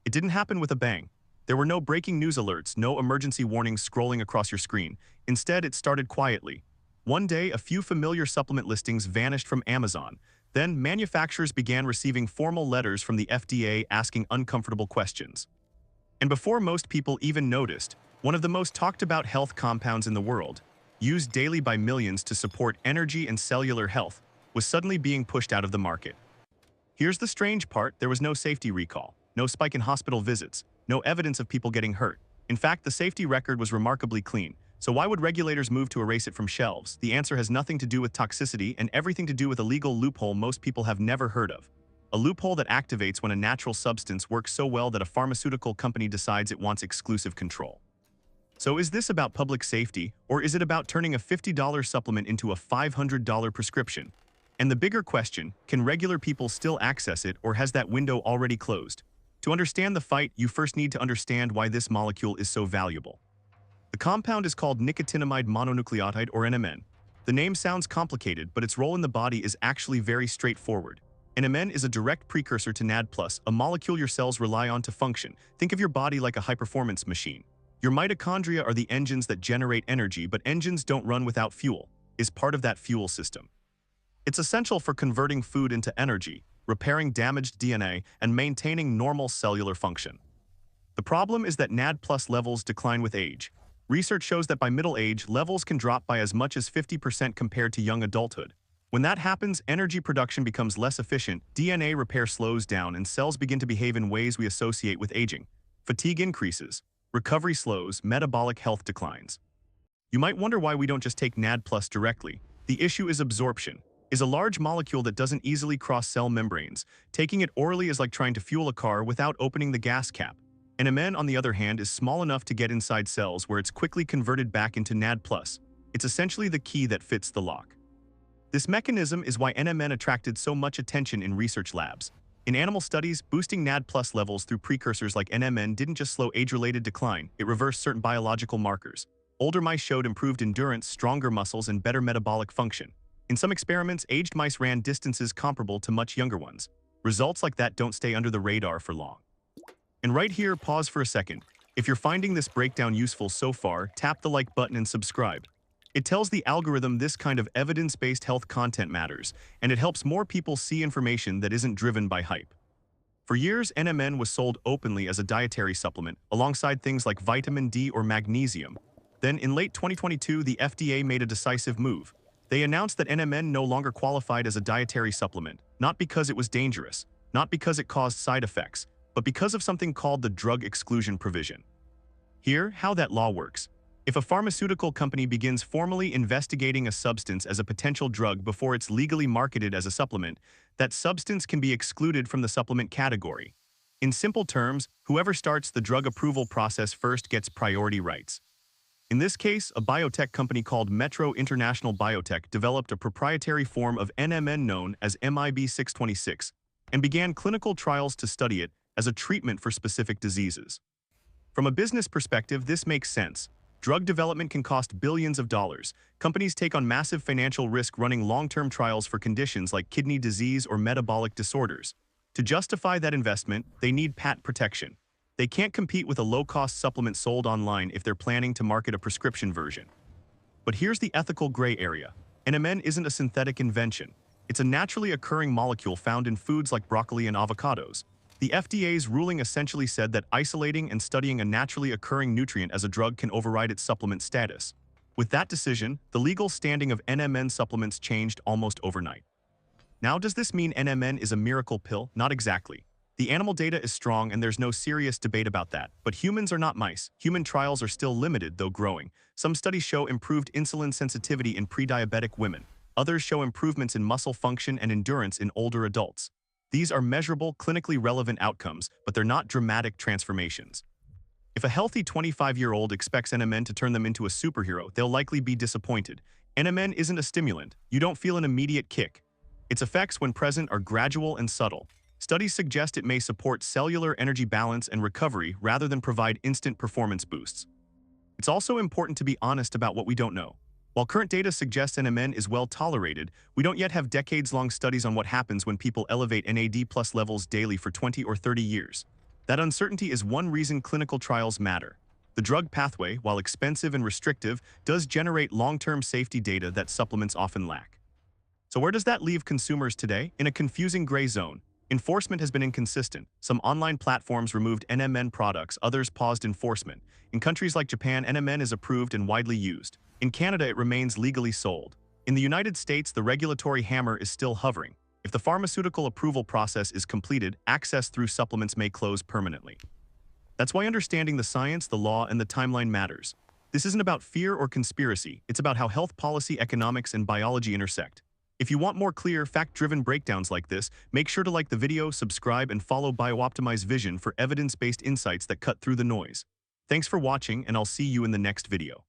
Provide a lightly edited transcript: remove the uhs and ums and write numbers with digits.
It didn't happen with a bang. There were no breaking news alerts, no emergency warnings scrolling across your screen. Instead, it started quietly. One day, a few familiar supplement listings vanished from Amazon. Then, manufacturers began receiving formal letters from the FDA asking uncomfortable questions. And before most people even noticed, one of the most talked about health compounds in the world, used daily by millions to support energy and cellular health, was suddenly being pushed out of the market. Here's the strange part: there was no safety recall, no spike in hospital visits, no evidence of people getting hurt. In fact, the safety record was remarkably clean. So why would regulators move to erase it from shelves? The answer has nothing to do with toxicity and everything to do with a legal loophole most people have never heard of. A loophole that activates when a natural substance works so well that a pharmaceutical company decides it wants exclusive control. So is this about public safety, or is it about turning a $50 supplement into a $500 prescription? And the bigger question, can regular people still access it, or has that window already closed? To understand the fight, you first need to understand why this molecule is so valuable. The compound is called nicotinamide mononucleotide, or NMN. The name sounds complicated, but its role in the body is actually very straightforward. NMN is a direct precursor to NAD+, a molecule your cells rely on to function. Think of your body like a high-performance machine. Your mitochondria are the engines that generate energy, but engines don't run without fuel, is part of that fuel system. It's essential for converting food into energy, repairing damaged DNA, and maintaining normal cellular function. The problem is that NAD+ levels decline with age. Research shows that by middle age, levels can drop by as much as 50% compared to young adulthood. When that happens, energy production becomes less efficient, DNA repair slows down, and cells begin to behave in ways we associate with aging. Fatigue increases, recovery slows, metabolic health declines. You might wonder why we don't just take NAD+ directly. The issue is absorption. Is a large molecule that doesn't easily cross cell membranes. Taking it orally is like trying to fuel a car without opening the gas cap. NMN, on the other hand, is small enough to get inside cells where it's quickly converted back into NAD+. It's essentially the key that fits the lock. This mechanism is why NMN attracted so much attention in research labs. In animal studies, boosting NAD+ levels through precursors like NMN didn't just slow age-related decline, it reversed certain biological markers. Older mice showed improved endurance, stronger muscles, and better metabolic function. In some experiments, aged mice ran distances comparable to much younger ones. Results like that don't stay under the radar for long. And right here, pause for a second. If you're finding this breakdown useful so far, tap the like button and subscribe. It tells the algorithm this kind of evidence-based health content matters, and it helps more people see information that isn't driven by hype. For years, NMN was sold openly as a dietary supplement, alongside things like vitamin D or magnesium. Then, in late 2022, the FDA made a decisive move. They announced that NMN no longer qualified as a dietary supplement, not because it was dangerous, not because it caused side effects, but because of something called the drug exclusion provision. Here, how that law works. If a pharmaceutical company begins formally investigating a substance as a potential drug before it's legally marketed as a supplement, that substance can be excluded from the supplement category. In simple terms, whoever starts the drug approval process first gets priority rights. In this case, a biotech company called Metro International Biotech developed a proprietary form of NMN known as MIB626 and began clinical trials to study it as a treatment for specific diseases. From a business perspective, this makes sense. Drug development can cost billions of dollars. Companies take on massive financial risk running long-term trials for conditions like kidney disease or metabolic disorders. To justify that investment, they need patent protection. They can't compete with a low-cost supplement sold online if they're planning to market a prescription version. But here's the ethical gray area. NMN isn't a synthetic invention. It's a naturally occurring molecule found in foods like broccoli and avocados. The FDA's ruling essentially said that isolating and studying a naturally occurring nutrient as a drug can override its supplement status. With that decision, the legal standing of NMN supplements changed almost overnight. Now, does this mean NMN is a miracle pill? Not exactly. The animal data is strong and there's no serious debate about that, but humans are not mice. Human trials are still limited, though growing. Some studies show improved insulin sensitivity in pre-diabetic women. Others show improvements in muscle function and endurance in older adults. These are measurable, clinically relevant outcomes, but they're not dramatic transformations. If a healthy 25-year-old expects NMN to turn them into a superhero, they'll likely be disappointed. NMN isn't a stimulant. You don't feel an immediate kick. Its effects, when present, are gradual and subtle. Studies suggest it may support cellular energy balance and recovery rather than provide instant performance boosts. It's also important to be honest about what we don't know. While current data suggests NMN is well tolerated, we don't yet have decades-long studies on what happens when people elevate NAD+ levels daily for 20 or 30 years. That uncertainty is one reason clinical trials matter. The drug pathway, while expensive and restrictive, does generate long-term safety data that supplements often lack. So where does that leave consumers today? In a confusing gray zone. Enforcement has been inconsistent. Some online platforms removed NMN products, others paused enforcement. In countries like Japan, NMN is approved and widely used. In Canada, it remains legally sold. In the United States, the regulatory hammer is still hovering. If the pharmaceutical approval process is completed, access through supplements may close permanently. That's why understanding the science, the law, and the timeline matters. This isn't about fear or conspiracy. It's about how health policy, economics, and biology intersect. If you want more clear, fact-driven breakdowns like this, make sure to like the video, subscribe, and follow BioOptimize Vision for evidence-based insights that cut through the noise. Thanks for watching, and I'll see you in the next video.